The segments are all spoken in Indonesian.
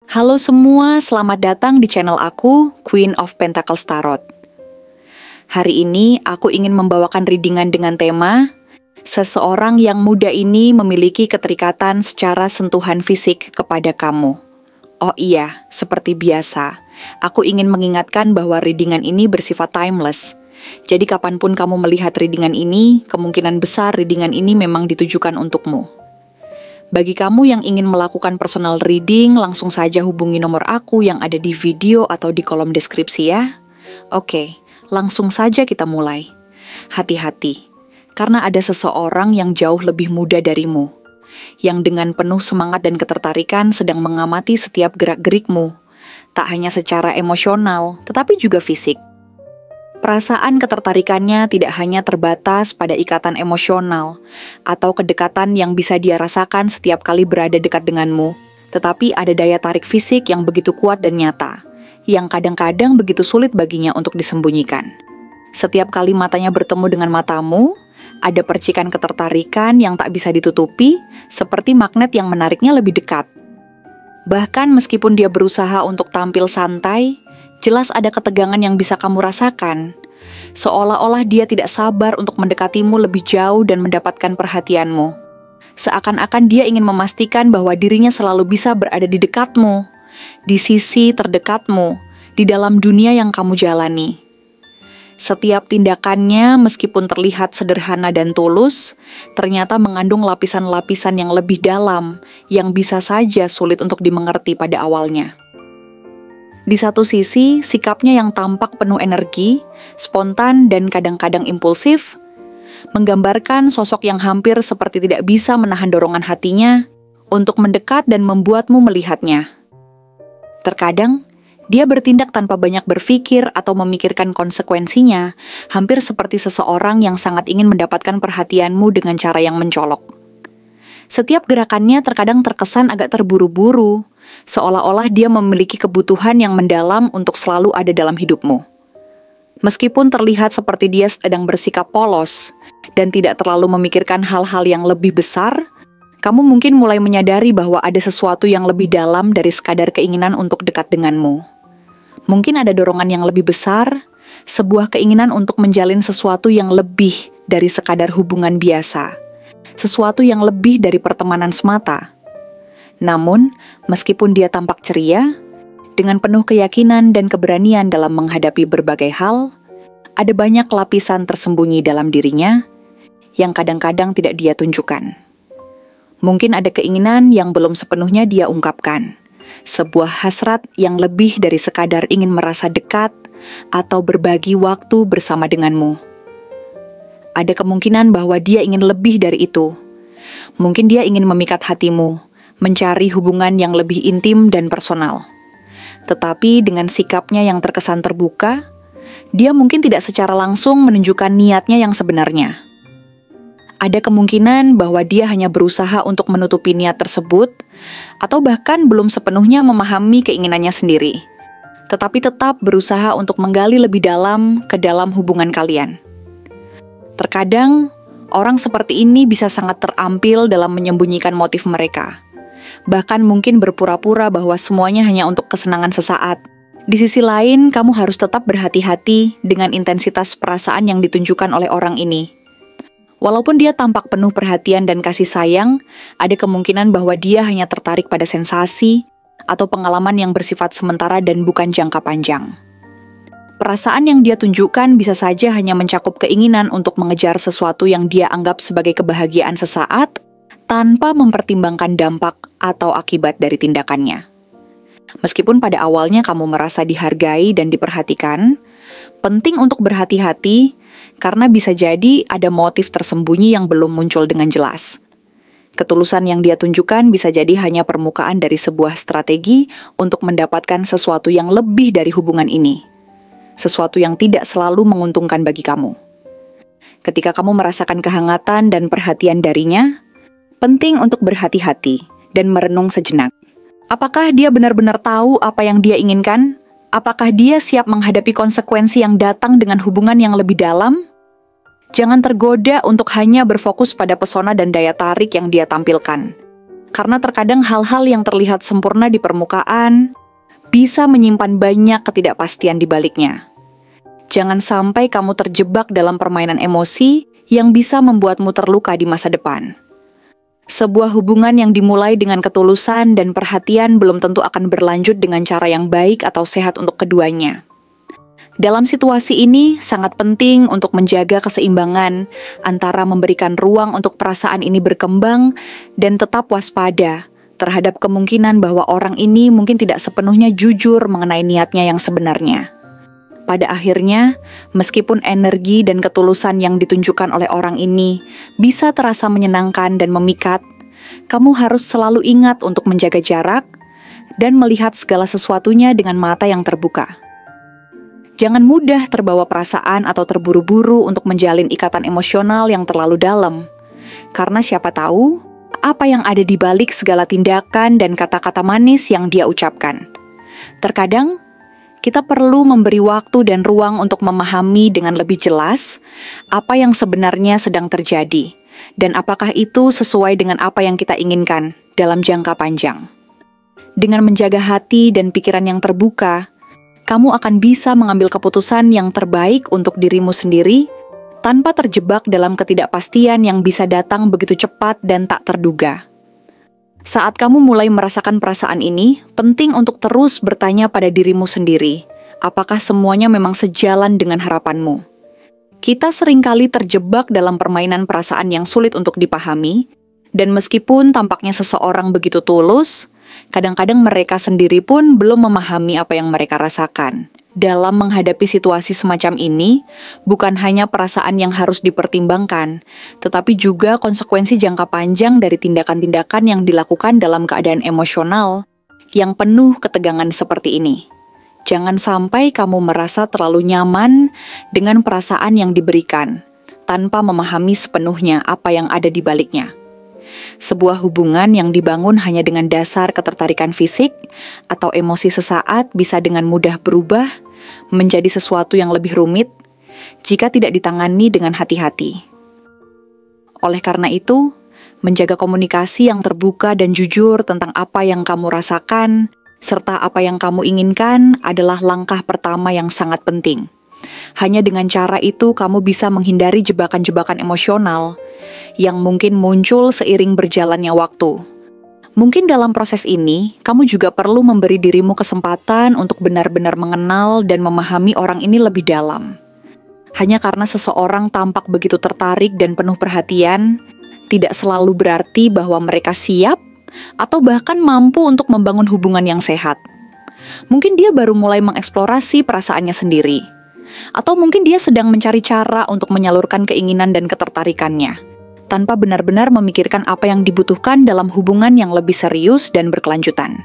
Halo semua, selamat datang di channel aku, Queen of Pentacles Tarot. Hari ini aku ingin membawakan readingan dengan tema seseorang yang muda ini memiliki keterikatan secara sentuhan fisik kepada kamu. Oh iya, seperti biasa, aku ingin mengingatkan bahwa readingan ini bersifat timeless. Jadi kapanpun kamu melihat readingan ini, kemungkinan besar readingan ini memang ditujukan untukmu. Bagi kamu yang ingin melakukan personal reading, langsung saja hubungi nomor aku yang ada di video atau di kolom deskripsi ya. Oke, langsung saja kita mulai. Hati-hati, karena ada seseorang yang jauh lebih muda darimu, yang dengan penuh semangat dan ketertarikan sedang mengamati setiap gerak-gerikmu, tak hanya secara emosional, tetapi juga fisik. Perasaan ketertarikannya tidak hanya terbatas pada ikatan emosional atau kedekatan yang bisa dia rasakan setiap kali berada dekat denganmu, tetapi ada daya tarik fisik yang begitu kuat dan nyata, yang kadang-kadang begitu sulit baginya untuk disembunyikan. Setiap kali matanya bertemu dengan matamu, ada percikan ketertarikan yang tak bisa ditutupi, seperti magnet yang menariknya lebih dekat. Bahkan meskipun dia berusaha untuk tampil santai, jelas ada ketegangan yang bisa kamu rasakan. Seolah-olah dia tidak sabar untuk mendekatimu lebih jauh dan mendapatkan perhatianmu. Seakan-akan dia ingin memastikan bahwa dirinya selalu bisa berada di dekatmu, di sisi terdekatmu, di dalam dunia yang kamu jalani. Setiap tindakannya, meskipun terlihat sederhana dan tulus, ternyata mengandung lapisan-lapisan yang lebih dalam, yang bisa saja sulit untuk dimengerti pada awalnya. Di satu sisi, sikapnya yang tampak penuh energi, spontan dan kadang-kadang impulsif, menggambarkan sosok yang hampir seperti tidak bisa menahan dorongan hatinya untuk mendekat dan membuatmu melihatnya. Terkadang, dia bertindak tanpa banyak berpikir atau memikirkan konsekuensinya, hampir seperti seseorang yang sangat ingin mendapatkan perhatianmu dengan cara yang mencolok. Setiap gerakannya terkadang terkesan agak terburu-buru, seolah-olah dia memiliki kebutuhan yang mendalam untuk selalu ada dalam hidupmu. Meskipun terlihat seperti dia sedang bersikap polos dan tidak terlalu memikirkan hal-hal yang lebih besar, kamu mungkin mulai menyadari bahwa ada sesuatu yang lebih dalam dari sekadar keinginan untuk dekat denganmu. Mungkin ada dorongan yang lebih besar, sebuah keinginan untuk menjalin sesuatu yang lebih dari sekadar hubungan biasa, sesuatu yang lebih dari pertemanan semata. Namun, meskipun dia tampak ceria, dengan penuh keyakinan dan keberanian dalam menghadapi berbagai hal, ada banyak lapisan tersembunyi dalam dirinya yang kadang-kadang tidak dia tunjukkan. Mungkin ada keinginan yang belum sepenuhnya dia ungkapkan, sebuah hasrat yang lebih dari sekadar ingin merasa dekat atau berbagi waktu bersama denganmu. Ada kemungkinan bahwa dia ingin lebih dari itu. Mungkin dia ingin memikat hatimu, mencari hubungan yang lebih intim dan personal. Tetapi dengan sikapnya yang terkesan terbuka, dia mungkin tidak secara langsung menunjukkan niatnya yang sebenarnya. Ada kemungkinan bahwa dia hanya berusaha untuk menutupi niat tersebut, atau bahkan belum sepenuhnya memahami keinginannya sendiri, tetapi tetap berusaha untuk menggali lebih dalam ke dalam hubungan kalian. Terkadang, orang seperti ini bisa sangat terampil dalam menyembunyikan motif mereka. Bahkan mungkin berpura-pura bahwa semuanya hanya untuk kesenangan sesaat. Di sisi lain, kamu harus tetap berhati-hati dengan intensitas perasaan yang ditunjukkan oleh orang ini. Walaupun dia tampak penuh perhatian dan kasih sayang, ada kemungkinan bahwa dia hanya tertarik pada sensasi atau pengalaman yang bersifat sementara dan bukan jangka panjang. Perasaan yang dia tunjukkan bisa saja hanya mencakup keinginan untuk mengejar sesuatu yang dia anggap sebagai kebahagiaan sesaat, tanpa mempertimbangkan dampak atau akibat dari tindakannya. Meskipun pada awalnya kamu merasa dihargai dan diperhatikan, penting untuk berhati-hati karena bisa jadi ada motif tersembunyi yang belum muncul dengan jelas. Ketulusan yang dia tunjukkan bisa jadi hanya permukaan dari sebuah strategi untuk mendapatkan sesuatu yang lebih dari hubungan ini. Sesuatu yang tidak selalu menguntungkan bagi kamu. Ketika kamu merasakan kehangatan dan perhatian darinya, penting untuk berhati-hati dan merenung sejenak. Apakah dia benar-benar tahu apa yang dia inginkan? Apakah dia siap menghadapi konsekuensi yang datang dengan hubungan yang lebih dalam? Jangan tergoda untuk hanya berfokus pada pesona dan daya tarik yang dia tampilkan. Karena terkadang hal-hal yang terlihat sempurna di permukaan bisa menyimpan banyak ketidakpastian di baliknya. Jangan sampai kamu terjebak dalam permainan emosi yang bisa membuatmu terluka di masa depan. Sebuah hubungan yang dimulai dengan ketulusan dan perhatian belum tentu akan berlanjut dengan cara yang baik atau sehat untuk keduanya. Dalam situasi ini, sangat penting untuk menjaga keseimbangan antara memberikan ruang untuk perasaan ini berkembang dan tetap waspada terhadap kemungkinan bahwa orang ini mungkin tidak sepenuhnya jujur mengenai niatnya yang sebenarnya. Pada akhirnya, meskipun energi dan ketulusan yang ditunjukkan oleh orang ini bisa terasa menyenangkan dan memikat, kamu harus selalu ingat untuk menjaga jarak dan melihat segala sesuatunya dengan mata yang terbuka. Jangan mudah terbawa perasaan atau terburu-buru untuk menjalin ikatan emosional yang terlalu dalam. Karena siapa tahu apa yang ada di balik segala tindakan dan kata-kata manis yang dia ucapkan. Terkadang, kita perlu memberi waktu dan ruang untuk memahami dengan lebih jelas apa yang sebenarnya sedang terjadi, dan apakah itu sesuai dengan apa yang kita inginkan dalam jangka panjang. Dengan menjaga hati dan pikiran yang terbuka, kamu akan bisa mengambil keputusan yang terbaik untuk dirimu sendiri tanpa terjebak dalam ketidakpastian yang bisa datang begitu cepat dan tak terduga. Saat kamu mulai merasakan perasaan ini, penting untuk terus bertanya pada dirimu sendiri, apakah semuanya memang sejalan dengan harapanmu? Kita seringkali terjebak dalam permainan perasaan yang sulit untuk dipahami, dan meskipun tampaknya seseorang begitu tulus, kadang-kadang mereka sendiri pun belum memahami apa yang mereka rasakan. Dalam menghadapi situasi semacam ini, bukan hanya perasaan yang harus dipertimbangkan, tetapi juga konsekuensi jangka panjang dari tindakan-tindakan yang dilakukan dalam keadaan emosional yang penuh ketegangan seperti ini. Jangan sampai kamu merasa terlalu nyaman dengan perasaan yang diberikan, tanpa memahami sepenuhnya apa yang ada di baliknya. Sebuah hubungan yang dibangun hanya dengan dasar ketertarikan fisik atau emosi sesaat bisa dengan mudah berubah menjadi sesuatu yang lebih rumit jika tidak ditangani dengan hati-hati. Oleh karena itu, menjaga komunikasi yang terbuka dan jujur tentang apa yang kamu rasakan serta apa yang kamu inginkan adalah langkah pertama yang sangat penting. Hanya dengan cara itu kamu bisa menghindari jebakan-jebakan emosional yang mungkin muncul seiring berjalannya waktu. Mungkin dalam proses ini, kamu juga perlu memberi dirimu kesempatan untuk benar-benar mengenal dan memahami orang ini lebih dalam. Hanya karena seseorang tampak begitu tertarik dan penuh perhatian, tidak selalu berarti bahwa mereka siap atau bahkan mampu untuk membangun hubungan yang sehat. Mungkin dia baru mulai mengeksplorasi perasaannya sendiri. Atau mungkin dia sedang mencari cara untuk menyalurkan keinginan dan ketertarikannya, tanpa benar-benar memikirkan apa yang dibutuhkan dalam hubungan yang lebih serius dan berkelanjutan.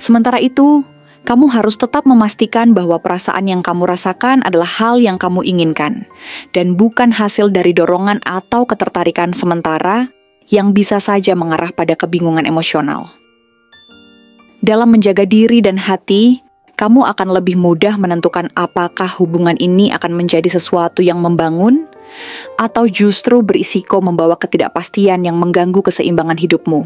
Sementara itu, kamu harus tetap memastikan bahwa perasaan yang kamu rasakan adalah hal yang kamu inginkan, dan bukan hasil dari dorongan atau ketertarikan sementara yang bisa saja mengarah pada kebingungan emosional. Dalam menjaga diri dan hati, kamu akan lebih mudah menentukan apakah hubungan ini akan menjadi sesuatu yang membangun atau justru berisiko membawa ketidakpastian yang mengganggu keseimbangan hidupmu.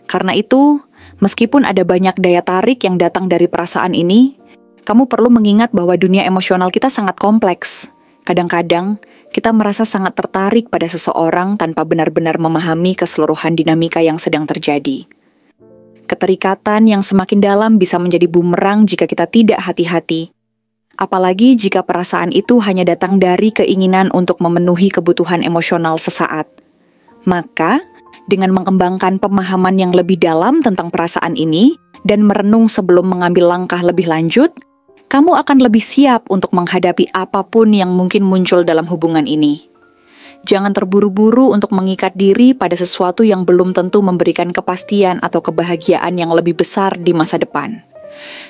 Karena itu, meskipun ada banyak daya tarik yang datang dari perasaan ini, kamu perlu mengingat bahwa dunia emosional kita sangat kompleks. Kadang-kadang, kita merasa sangat tertarik pada seseorang tanpa benar-benar memahami keseluruhan dinamika yang sedang terjadi. Keterikatan yang semakin dalam bisa menjadi bumerang jika kita tidak hati-hati. Apalagi jika perasaan itu hanya datang dari keinginan untuk memenuhi kebutuhan emosional sesaat. Maka, dengan mengembangkan pemahaman yang lebih dalam tentang perasaan ini dan merenung sebelum mengambil langkah lebih lanjut, kamu akan lebih siap untuk menghadapi apapun yang mungkin muncul dalam hubungan ini. Jangan terburu-buru untuk mengikat diri pada sesuatu yang belum tentu memberikan kepastian atau kebahagiaan yang lebih besar di masa depan.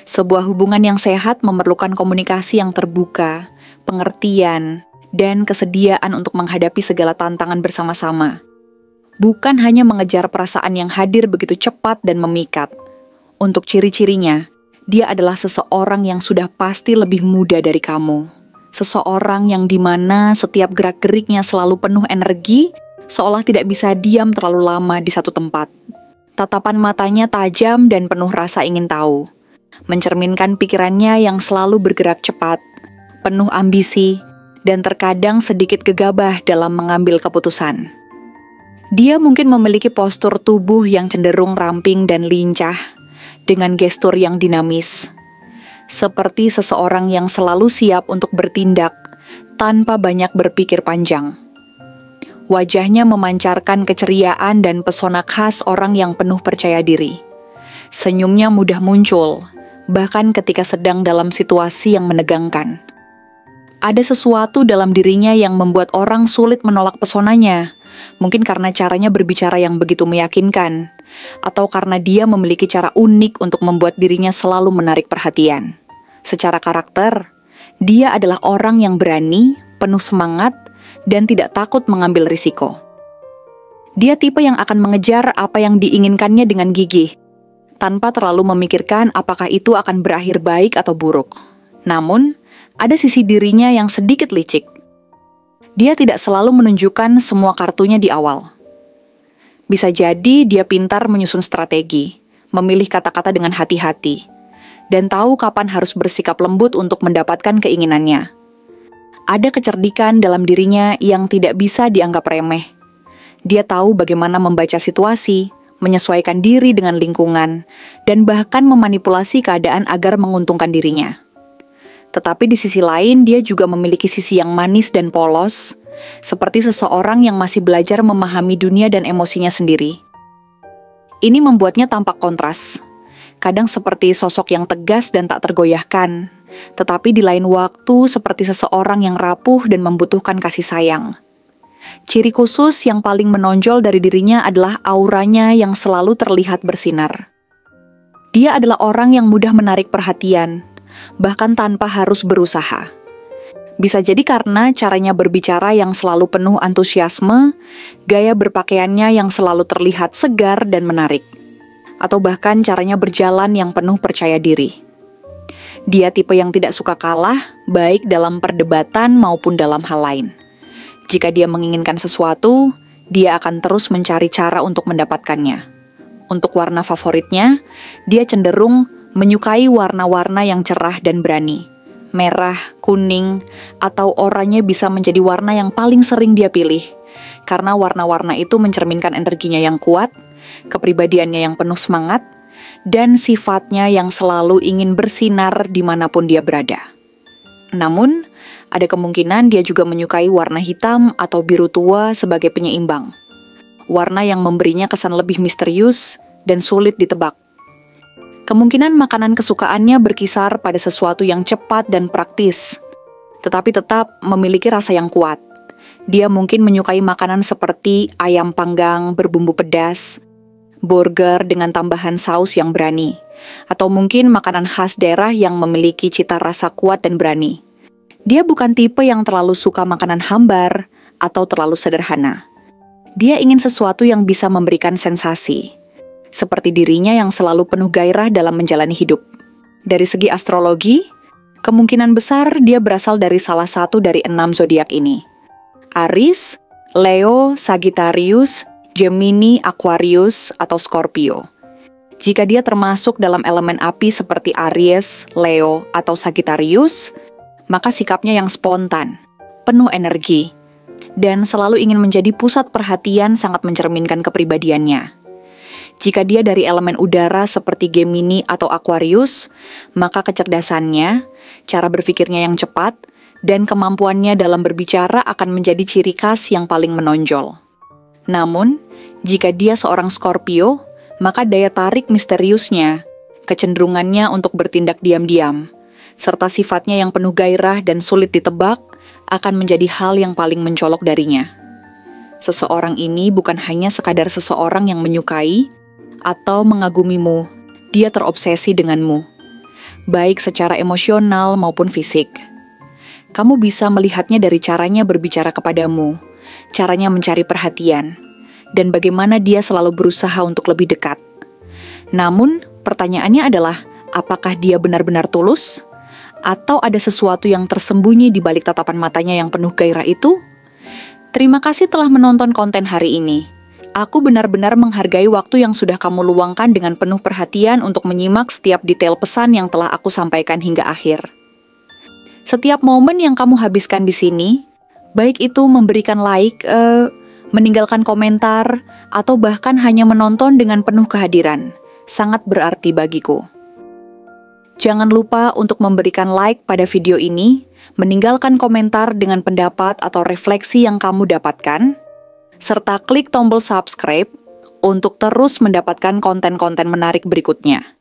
Sebuah hubungan yang sehat memerlukan komunikasi yang terbuka, pengertian, dan kesediaan untuk menghadapi segala tantangan bersama-sama. Bukan hanya mengejar perasaan yang hadir begitu cepat dan memikat. Untuk ciri-cirinya, dia adalah seseorang yang sudah pasti lebih muda dari kamu. Seseorang yang dimana setiap gerak-geriknya selalu penuh energi, seolah tidak bisa diam terlalu lama di satu tempat. Tatapan matanya tajam dan penuh rasa ingin tahu, mencerminkan pikirannya yang selalu bergerak cepat, penuh ambisi, dan terkadang sedikit gegabah dalam mengambil keputusan. Dia mungkin memiliki postur tubuh yang cenderung ramping dan lincah, dengan gestur yang dinamis, seperti seseorang yang selalu siap untuk bertindak tanpa banyak berpikir panjang. Wajahnya memancarkan keceriaan dan pesona khas orang yang penuh percaya diri. Senyumnya mudah muncul, bahkan ketika sedang dalam situasi yang menegangkan. Ada sesuatu dalam dirinya yang membuat orang sulit menolak pesonanya, mungkin karena caranya berbicara yang begitu meyakinkan, atau karena dia memiliki cara unik untuk membuat dirinya selalu menarik perhatian. Secara karakter, dia adalah orang yang berani, penuh semangat, dan tidak takut mengambil risiko. Dia tipe yang akan mengejar apa yang diinginkannya dengan gigih, tanpa terlalu memikirkan apakah itu akan berakhir baik atau buruk. Namun, ada sisi dirinya yang sedikit licik. Dia tidak selalu menunjukkan semua kartunya di awal. Bisa jadi dia pintar menyusun strategi, memilih kata-kata dengan hati-hati, dan tahu kapan harus bersikap lembut untuk mendapatkan keinginannya. Ada kecerdikan dalam dirinya yang tidak bisa dianggap remeh. Dia tahu bagaimana membaca situasi, menyesuaikan diri dengan lingkungan, dan bahkan memanipulasi keadaan agar menguntungkan dirinya. Tetapi di sisi lain, dia juga memiliki sisi yang manis dan polos, seperti seseorang yang masih belajar memahami dunia dan emosinya sendiri. Ini membuatnya tampak kontras, kadang seperti sosok yang tegas dan tak tergoyahkan, tetapi di lain waktu seperti seseorang yang rapuh dan membutuhkan kasih sayang. Ciri khusus yang paling menonjol dari dirinya adalah auranya yang selalu terlihat bersinar. Dia adalah orang yang mudah menarik perhatian, bahkan tanpa harus berusaha. Bisa jadi karena caranya berbicara yang selalu penuh antusiasme, gaya berpakaiannya yang selalu terlihat segar dan menarik, atau bahkan caranya berjalan yang penuh percaya diri. Dia tipe yang tidak suka kalah, baik dalam perdebatan maupun dalam hal lain. Jika dia menginginkan sesuatu, dia akan terus mencari cara untuk mendapatkannya. Untuk warna favoritnya, dia cenderung menyukai warna-warna yang cerah dan berani. Merah, kuning, atau oranye bisa menjadi warna yang paling sering dia pilih, karena warna-warna itu mencerminkan energinya yang kuat, kepribadiannya yang penuh semangat, dan sifatnya yang selalu ingin bersinar dimanapun dia berada. Namun, ada kemungkinan dia juga menyukai warna hitam atau biru tua sebagai penyeimbang. Warna yang memberinya kesan lebih misterius dan sulit ditebak. Kemungkinan makanan kesukaannya berkisar pada sesuatu yang cepat dan praktis, tetapi tetap memiliki rasa yang kuat. Dia mungkin menyukai makanan seperti ayam panggang berbumbu pedas, burger dengan tambahan saus yang berani, atau mungkin makanan khas daerah yang memiliki cita rasa kuat dan berani. Dia bukan tipe yang terlalu suka makanan hambar atau terlalu sederhana. Dia ingin sesuatu yang bisa memberikan sensasi, seperti dirinya yang selalu penuh gairah dalam menjalani hidup. Dari segi astrologi, kemungkinan besar dia berasal dari salah satu dari 6 zodiak ini: Aries, Leo, Sagittarius, Gemini, Aquarius, atau Scorpio. Jika dia termasuk dalam elemen api seperti Aries, Leo, atau Sagittarius, maka sikapnya yang spontan, penuh energi, dan selalu ingin menjadi pusat perhatian sangat mencerminkan kepribadiannya. Jika dia dari elemen udara seperti Gemini atau Aquarius, maka kecerdasannya, cara berpikirnya yang cepat, dan kemampuannya dalam berbicara akan menjadi ciri khas yang paling menonjol. Namun, jika dia seorang Scorpio, maka daya tarik misteriusnya, kecenderungannya untuk bertindak diam-diam, serta sifatnya yang penuh gairah dan sulit ditebak akan menjadi hal yang paling mencolok darinya. Seseorang ini bukan hanya sekadar seseorang yang menyukai atau mengagumimu, dia terobsesi denganmu, baik secara emosional maupun fisik. Kamu bisa melihatnya dari caranya berbicara kepadamu, caranya mencari perhatian, dan bagaimana dia selalu berusaha untuk lebih dekat. Namun, pertanyaannya adalah, apakah dia benar-benar tulus? Atau ada sesuatu yang tersembunyi di balik tatapan matanya yang penuh gairah itu? Terima kasih telah menonton konten hari ini. Aku benar-benar menghargai waktu yang sudah kamu luangkan dengan penuh perhatian untuk menyimak setiap detail pesan yang telah aku sampaikan hingga akhir. Setiap momen yang kamu habiskan di sini, baik itu memberikan like, meninggalkan komentar, atau bahkan hanya menonton dengan penuh kehadiran, sangat berarti bagiku. Jangan lupa untuk memberikan like pada video ini, meninggalkan komentar dengan pendapat atau refleksi yang kamu dapatkan, serta klik tombol subscribe untuk terus mendapatkan konten-konten menarik berikutnya.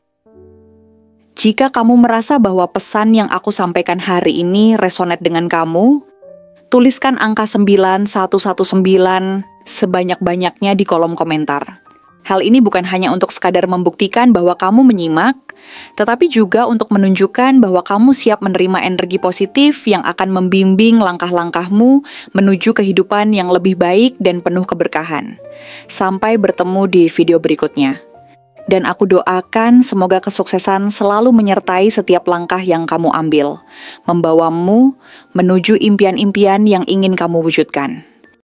Jika kamu merasa bahwa pesan yang aku sampaikan hari ini resonate dengan kamu, tuliskan angka 9119 sebanyak-banyaknya di kolom komentar. Hal ini bukan hanya untuk sekadar membuktikan bahwa kamu menyimak, tetapi juga untuk menunjukkan bahwa kamu siap menerima energi positif yang akan membimbing langkah-langkahmu menuju kehidupan yang lebih baik dan penuh keberkahan. Sampai bertemu di video berikutnya. Dan aku doakan semoga kesuksesan selalu menyertai setiap langkah yang kamu ambil, membawamu menuju impian-impian yang ingin kamu wujudkan.